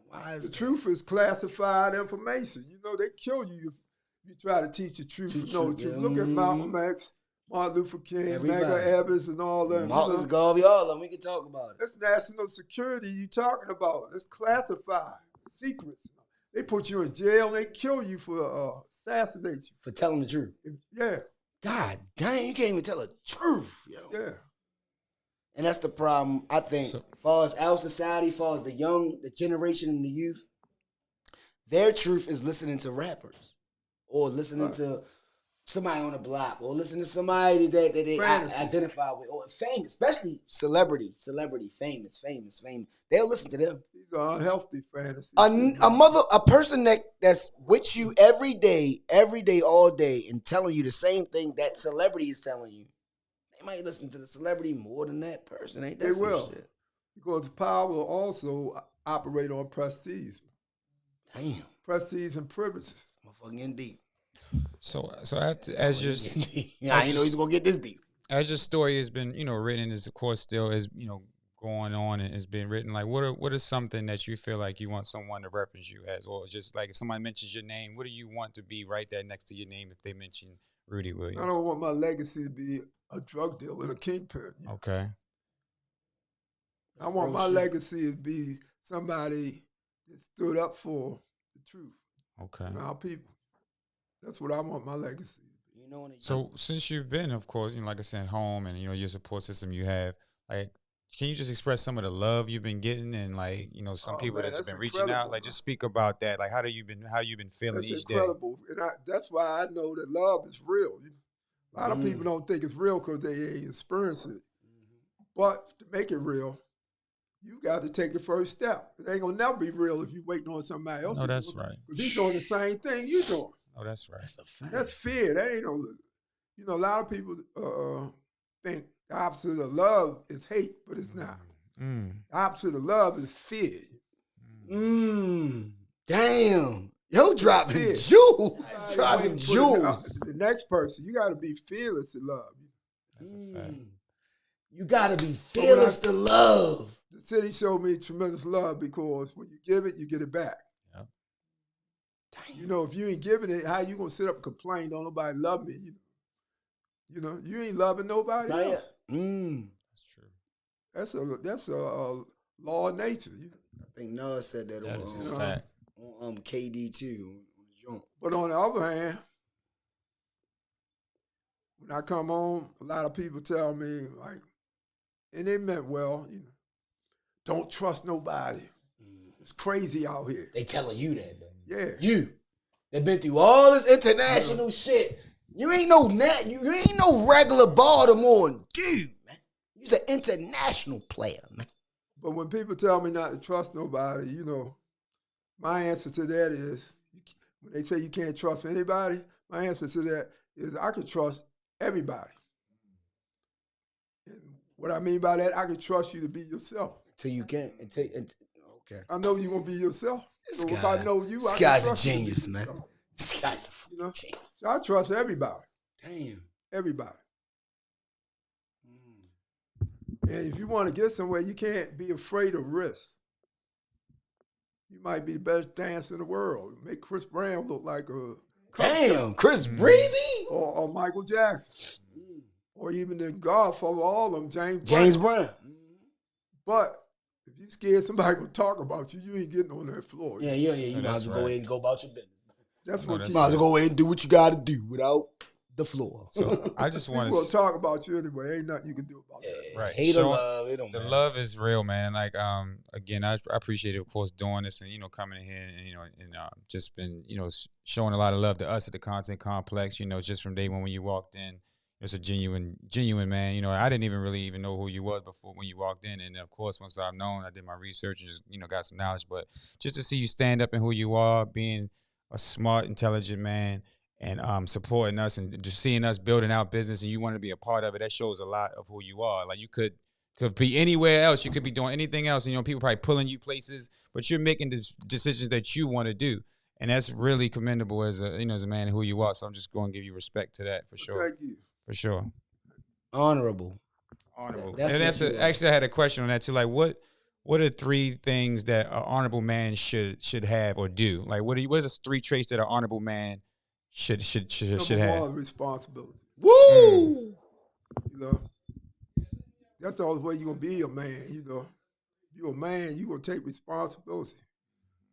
Why is the truth is classified information. They kill you if you try to teach the truth. Know the truth. Look at Malcolm X, Martin Luther King, Medgar Evers, and all them. Marcus Garvey, all of them. We can talk about it. That's national security you talking about. It's classified. Secrets. They put you in jail and they kill you for assassinate you. For telling the truth. Yeah. God dang, you can't even tell the truth. Yo. Yeah. And that's the problem, I think, as far as our society, as far as the generation and the youth, their truth is listening to rappers or listening to somebody on the block or listening to somebody that they identify with or famous, especially celebrity, famous. They'll listen to them. These are unhealthy fantasies. A person that's with you every day, all day, and telling you the same thing that celebrity is telling you. They might listen to the celebrity more than that person. Ain't that they some will. Shit? Because power will also operate on prestige. Damn. Prestige and privileges. Motherfucking getting deep. So as your I didn't know he's gonna get this deep. As your story has been, written, as of course still is, going on and has been written, like what is something that you feel like you want someone to reference you as, or just like if somebody mentions your name, what do you want to be right there next to your name if they mention Rudy Williams? I don't want my legacy to be a drug dealer and a kingpin. Okay. I want my legacy to be somebody that stood up for the truth. Okay. And our people. That's what I want my legacy to be. So since you've been, of course, like I said, home and your support system you have, like, can you just express some of the love you've been getting and like, some people that's been reaching out? Like, just speak about that. Like, how you've been feeling that's each incredible. day? And that's why I know that love is real. A lot of people don't think it's real because they ain't experiencing it. But to make it real, you got to take the first step. It ain't gonna never be real if you waiting on somebody else. No, that's right. Because he's doing the same thing you doing. Oh, that's right. That's a fact. That's fear. That ain't no. You know, a lot of people think the opposite of love is hate, but it's not. The opposite of love is fear. Damn. Yo, dropping Fear. jewels. Dropping jewels. The next person, you got to be fearless to love. That's a fact. You gotta be fearless to love. The city showed me tremendous love because when you give it, you get it back. Yep. You know, if you ain't giving it, how you gonna sit up and complain? Don't nobody love me? You know, you ain't loving nobody else. That's true. That's a law of nature. I think Nas said that That is a on fact. KD too. But on the other hand, when I come home, a lot of people tell me like, and they meant well, you know, don't trust nobody. It's crazy out here. They telling you that, though. Yeah. They've been through all this international shit. You ain't no regular Baltimore dude, man. You's an international player, man. But when people tell me not to trust nobody, you know, my answer to that is, when they say you can't trust anybody, my answer to that is I can trust everybody. And what I mean by that, I can trust you to be yourself. Till you can't. Okay. I know you're going to be yourself. This If guy- I know you, This I guy's can a trust you to be genius, man. yourself. This guy's a fucking You know? genius. So I trust everybody. Damn. Everybody. And if you want to get somewhere, you can't be afraid of risk. You might be the best dancer in the world. Make Chris Brown look like a Damn, Chris Breezy? or Michael Jackson. Or even the Godfather, all of them, James Brown. But if you scared somebody gonna talk about you, you ain't getting on that floor. Yeah. You might that's as well go right. ahead and go about your business. That's No, what that's keeps Might as well go ahead and do what you got to do without the floor. So I just want people gonna to talk about you anyway. Ain't nothing you can do about that. right. Hate or Show- love, it don't the matter. love is real, man. And like again, I appreciate it, of course, doing this and coming in here and just been showing a lot of love to us at the Content Complex. Just from day one when you walked in, it's a genuine man. I didn't really know who you was before when you walked in, and of course, once I've known, I did my research and just got some knowledge. But just to see you stand up and who you are, being a smart, intelligent man. And supporting us and just seeing us building out business, and you want to be a part of it. That shows a lot of who you are. Like you could be anywhere else. You could be doing anything else. And, people probably pulling you places, but you're making the decisions that you want to do, and that's really commendable as a man who you are. So I'm just going to give you respect to that for sure. Thank you. For sure. Honorable. Actually, I had a question on that too. Like, what are 3 things that an honorable man should have or do? Like, what are 3 traits that an honorable man should Number have? one, responsibility. Woo! That's the only way you're gonna be a man. You're a man, you're gonna take responsibility.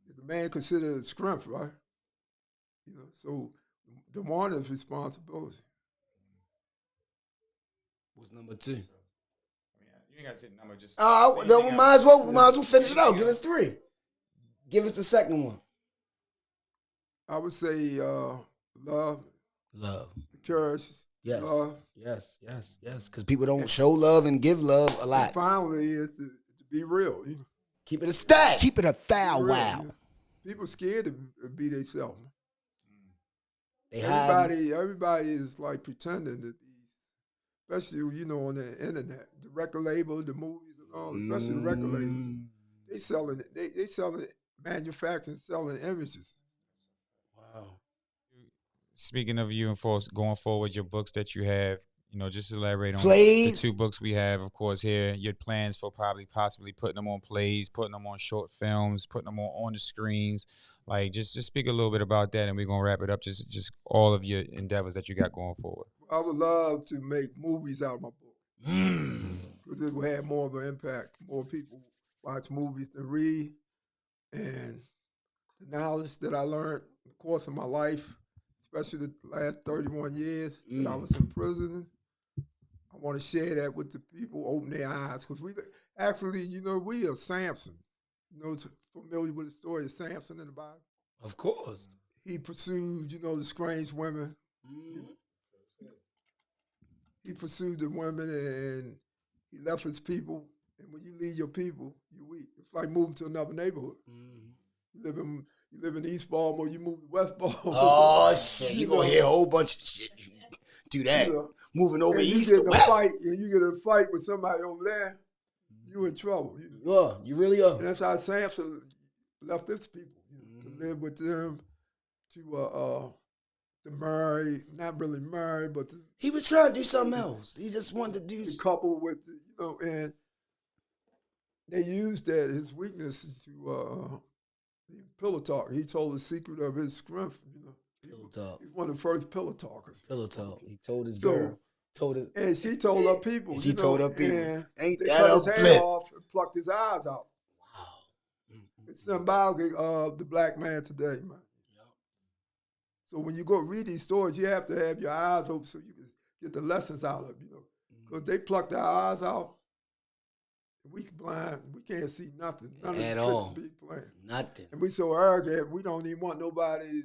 If a man considered strength, right? So the one is responsibility. What's number 2? You ain't got to say the number. Just Might as well finish it out. Give us 3. Give us the second one. I would say love, courage, Yes. love. Yes. Because people don't show love and give love a lot. And finally, is to be real. Keep it a stack. Keep it a thou Be real, wow. People scared to be themselves. They Everybody is like pretending to be, especially on the internet, the record label, the movies and all. Especially the record labels, they selling manufacturing, selling images. Wow. Speaking of you and going forward, your books that you have, just elaborate on Plays. the 2 books we have, of course, here. Your plans for possibly putting them on plays, putting them on short films, putting them on the screens. Like, just speak a little bit about that, and we're gonna wrap it up. Just all of your endeavors that you got going forward. I would love to make movies out of my book because it will have more of an impact. More people watch movies than read, and the knowledge that I learned in the course of my life, especially the last 31 years that I was in prison, I want to share that with the people, open their eyes. Because we are Samson. Familiar with the story of Samson in the Bible? Of course. He pursued, the strange women. He pursued the women and he left his people. And when you leave your people, you weep. It's like moving to another neighborhood. You live in East Baltimore, you move to West Baltimore. Oh shit! You gonna hear a whole bunch of shit. You do that. You know, Moving over and you east get to in a west. fight, and you get in a fight with somebody over there, you in trouble. Yeah, you really are. And that's how Samson left his people to live with them, to marry, not really marry, but He was trying to do something else. He just wanted to do the couple with, and they used that, his weakness to pillow talk. He told the secret of his strength, pillow talk. He's one of the first pillow talkers. Pillow talk. He told his girl. And she told her people. And she told her people. And Ain't they that cut a his hand blip? off and plucked his eyes out. Wow. It's symbolic of the black man today, man. Yep. So when you go read these stories, you have to have your eyes open so you can get the lessons out of it, Because they plucked our eyes out. We blind. We can't see nothing. None At of all. the tricks be playing. Nothing. And we so arrogant, we don't even want nobody,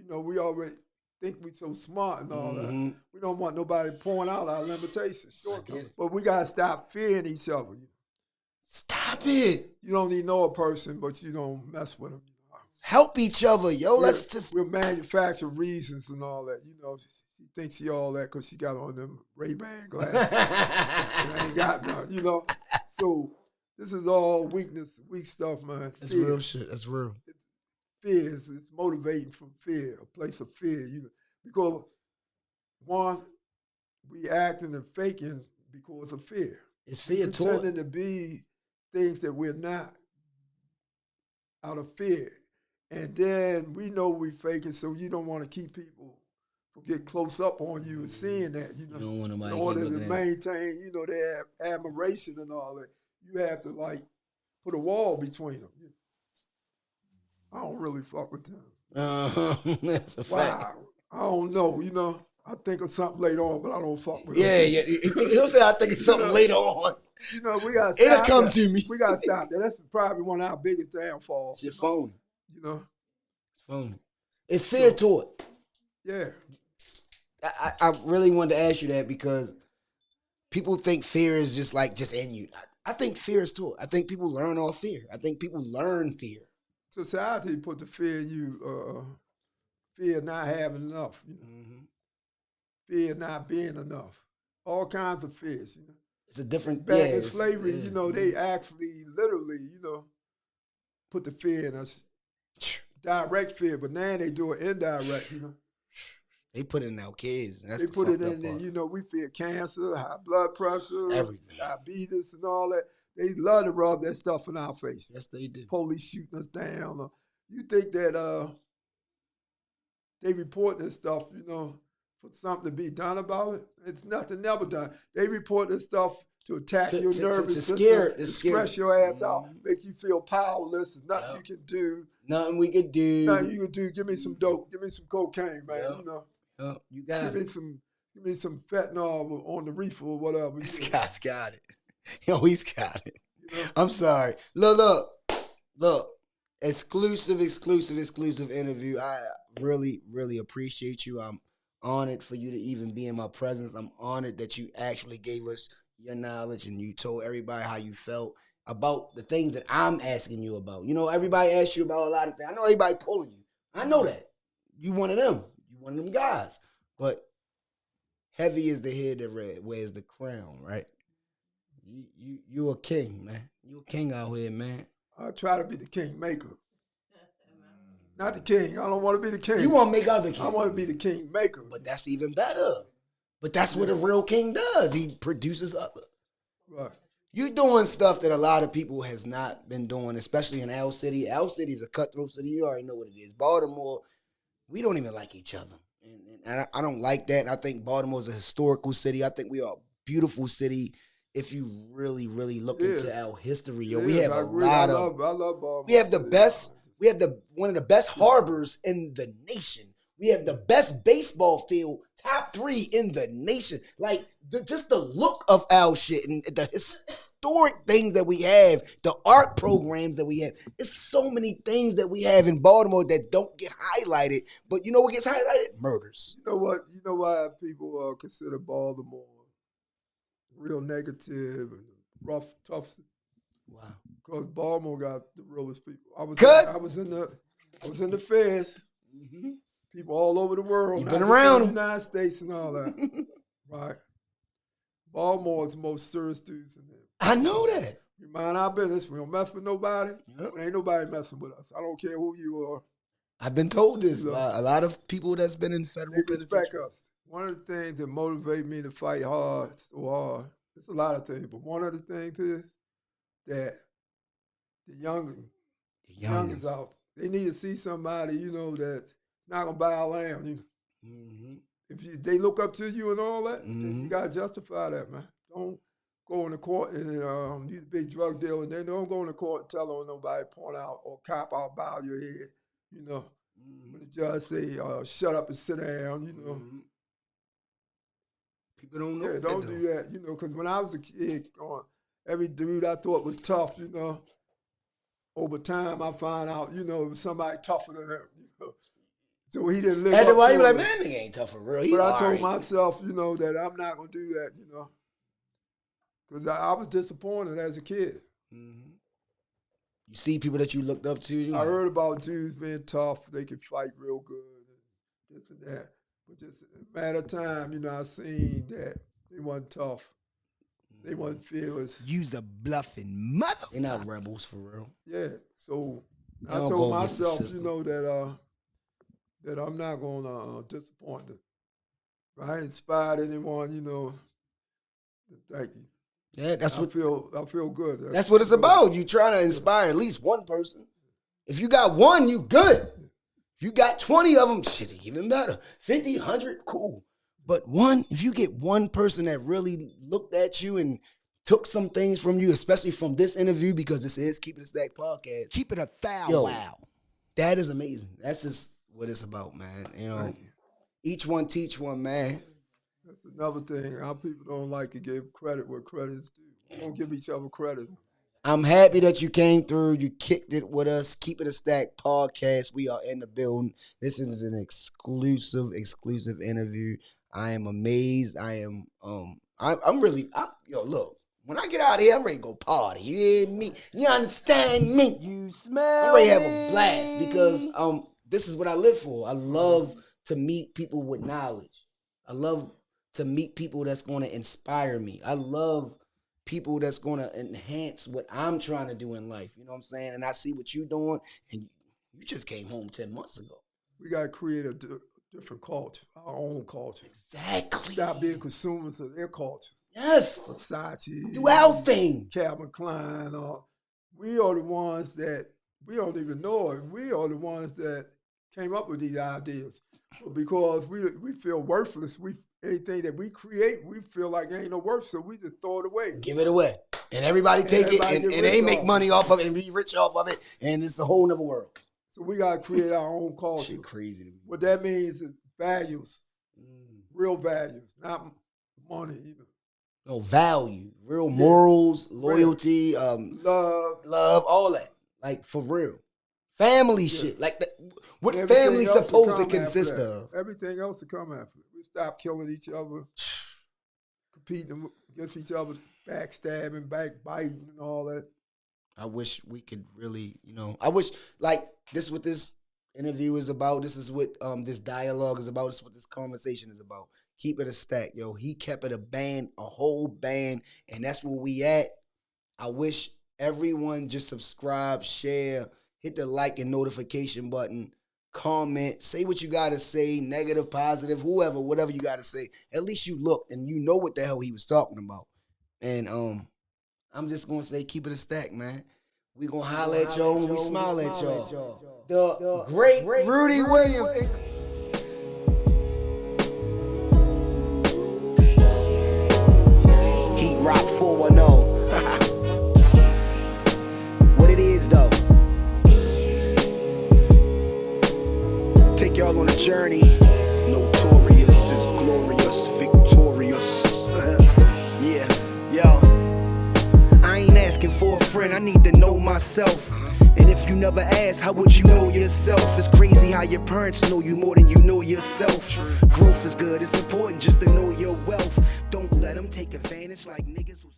we already think we so smart and all that. We don't want nobody pouring out our limitations, shortcomings. But we got to stop fearing each other. Stop it. You don't even know a person, but you don't mess with them. Help each other, yo. We'll manufacture reasons and all that. She thinks she all that because she got on them Ray-Ban glasses. And ain't got none, So this is all weak stuff, man. That's real shit. That's real. Fear is motivating from fear, a place of fear. Because one, we acting and faking because of fear. It's fear pretending to be things that we're not out of fear. And then we know we faking, so you don't want to keep people from getting close up on you and seeing that, You don't want nobody in order to maintain, their admiration and all that. You have to, put a wall between them. I don't really fuck with them. That's a fact. I don't know, I think of something later on, but I don't fuck with them. Yeah. He'll say I think of something later on. We got to stop. It'll come to me. We got to stop that. That's probably one of our biggest downfalls. It's phony. It's phony. It's fear taught. Yeah. I really wanted to ask you that because people think fear is just in you. I think fear is taught. I think people learn off fear. I think people learn fear. Society put the fear in you, fear not having enough, fear not being enough, all kinds of fears. It's a different. Back in slavery, they actually literally, put the fear in us, direct fear, but now they do it indirect. They put it in our kids. And that's they put it in there. We fear cancer, high blood pressure, everything, diabetes, and all that. They love to rub that stuff in our face. Yes, they do. Police shooting us down. You think that they report this stuff, for something to be done about it? It's nothing never done. They report this stuff to attack your nervous system, to stress your ass out, make you feel powerless. There's nothing you can do. Nothing we could do. Nothing you can do. Give me some dope. Give me some cocaine, man. You got it. Give me some fentanyl on the reefer or whatever. This guy's got it. He's got it. I'm sorry. Look. Exclusive interview. I really, really appreciate you. I'm honored for you to even be in my presence. I'm honored that you actually gave us your knowledge and you told everybody how you felt about the things that I'm asking you about. Everybody asks you about a lot of things. I know everybody pulling you. I know that. You one of them. You one of them guys. But heavy is the head that wears the crown, right? You a king, man. You a king out here, man. I try to be the king maker. Not the king. I don't want to be the king. You want to make other kings. I want to be the king maker. But that's even better. But that's what a real king does. He produces other. Right. You're doing stuff that a lot of people has not been doing, especially in our city. Our city is a cutthroat city. You already know what it is. Baltimore, we don't even like each other. And I don't like that. I think Baltimore is a historical city. I think we are a beautiful city. If you really, really look into our history, we have a lot of. I love Baltimore. We have the best. We have one of the best harbors in the nation. We have the best baseball field, top 3 in the nation. Just the look of our shit and the historic things that we have, the art programs that we have. It's so many things that we have in Baltimore that don't get highlighted. But you know what gets highlighted? Murders. You know what? You know why people consider Baltimore real negative and rough, tough? Wow. Because Baltimore got the realest people. I was in the I was in the feds. Mm-hmm. People all over the world. You've been not just around in them. the United States and all that. Right. Baltimore is the most serious dudes in there. I know that. We mind our business. We don't mess with nobody. Yep. Ain't nobody messing with us. I don't care who you are. I've been told this. So, A lot of people that's been in federal they respect us. One of the things that motivate me to fight hard, so hard, it's a lot of things, but one of the things is that the youngins out, they need to see somebody, you know, that's not going to bow down. Mm-hmm. If they look up to you and all that, Mm-hmm. then you got to justify that, man. Don't go in the court and these big drug dealers, they don't go in the court and tell on nobody, point out or cop out, bow your head, you know. Mm-hmm. When the judge say, shut up and sit down, you know. Mm-hmm. People don't know. Yeah, don't do that, you know, because when I was a kid, every dude I thought was tough, you know, over time I find out, you know, it was somebody tougher than him, you know. So he didn't live up After a while, to you be like, it. man, nigga ain't tough for real. But I told myself, you know, that I'm not going to do that, you know, because I was disappointed as a kid. Mm-hmm. You see people that you looked up to. I heard about dudes being tough. They could fight real good and this and that. But just a matter of time, you know, I seen that they wasn't tough. They wasn't fearless. You's a bluffing mother. They're not rebels for real. Yeah. So They I don't told go against the myself, you system. know, that I'm not going to disappoint them. If I inspired anyone, you know, thank you. Yeah, that's what I feel good. That's what it's about. You trying to inspire at least one person. If you got one, you good. If you got 20 of them, shit, even better. 50, 100, cool. But one, if you get one person that really looked at you and took some things from you, especially from this interview, because this is Keep It a Stack podcast. Keep it a thou. Wow. That is amazing. That's just what it's about, man. You know, each one teach one, man. That's another thing. Our people don't like to give credit where credit is due. We don't give each other credit. I'm happy that you came through. You kicked it with us. Keep It a Stack podcast. We are in the building. This is an exclusive interview. I am amazed. I'm really, look, when I get out of here, I'm ready to go party. You hear me? You understand me? You smell I'm ready to have a blast because this is what I live for. I love to meet people with knowledge. I love to meet people that's going to inspire me. I love people that's going to enhance what I'm trying to do in life. You know what I'm saying? And I see what you're doing, and you just came home 10 months ago. We got to create a different culture, our own culture. Exactly. Stop being consumers of their culture. Yes. Versace. Do our thing. Calvin Klein. We are the ones that, we don't even know it. We are the ones that came up with these ideas. Because we feel worthless. Anything that we create, we feel like it ain't no worth, so we just throw it away. Give it away. And everybody take it, and they make money off of it and be rich off of it, and it's a whole nother world. So we got to create our own culture. Shit crazy to me. What that means is values, real values, not money either. No, value, real morals, loyalty, love, all that. Like, for real. Family shit. Like, what family's supposed to consist of. Everything else will come after it. We stop killing each other, competing against each other, backstabbing, backbiting, and all that. I wish we could really, I wish, like, this is what this interview is about. This is what this dialogue is about. This is what this conversation is about. Keep it a stack, yo. He kept it a whole band, and that's where we at. I wish everyone just subscribe, share, hit the like and notification button, comment, say what you got to say, negative, positive, whatever you got to say. At least you looked and you know what the hell he was talking about. And I'm just going to say keep it a stack, man. We going to holler at y'all when we smile at y'all. The great Rudy Williams. Heat Rock 410. What it is, though. Take y'all on a journey. Notorious is glorious, victorious. Yeah, yo. I ain't asking for a friend, I need to know myself. And if you never ask, how would you know yourself? It's crazy how your parents know you more than you know yourself. Growth is good, it's important just to know your wealth. Don't let them take advantage like niggas who